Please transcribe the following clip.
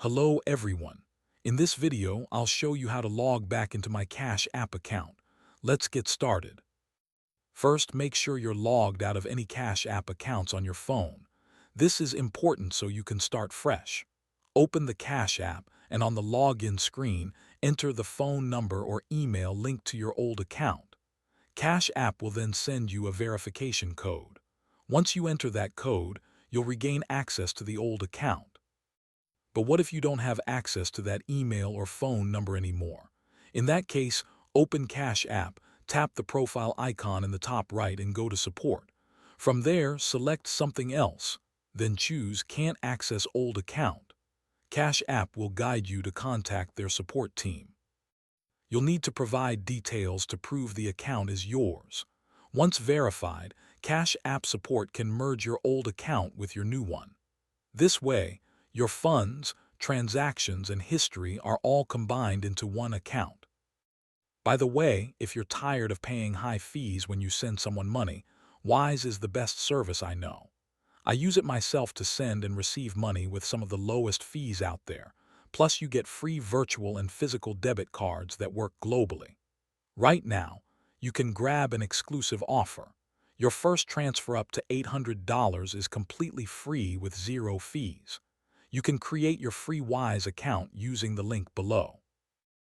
Hello everyone. In this video, I'll show you how to log back into my Cash App account. Let's get started. First, make sure you're logged out of any Cash App accounts on your phone. This is important so you can start fresh. Open the Cash App and on the login screen, enter the phone number or email linked to your old account. Cash App will then send you a verification code. Once you enter that code, you'll regain access to the old account. But what if you don't have access to that email or phone number anymore? In that case, open Cash App, tap the profile icon in the top right and go to Support. From there, select something else, then choose Can't Access Old Account. Cash App will guide you to contact their support team. You'll need to provide details to prove the account is yours. Once verified, Cash App support can merge your old account with your new one. This way, your funds, transactions, and history are all combined into one account. By the way, if you're tired of paying high fees when you send someone money, Wise is the best service I know. I use it myself to send and receive money with some of the lowest fees out there. Plus, you get free virtual and physical debit cards that work globally. Right now, you can grab an exclusive offer. Your first transfer up to $800 is completely free with zero fees. You can create your free Wise account using the link below.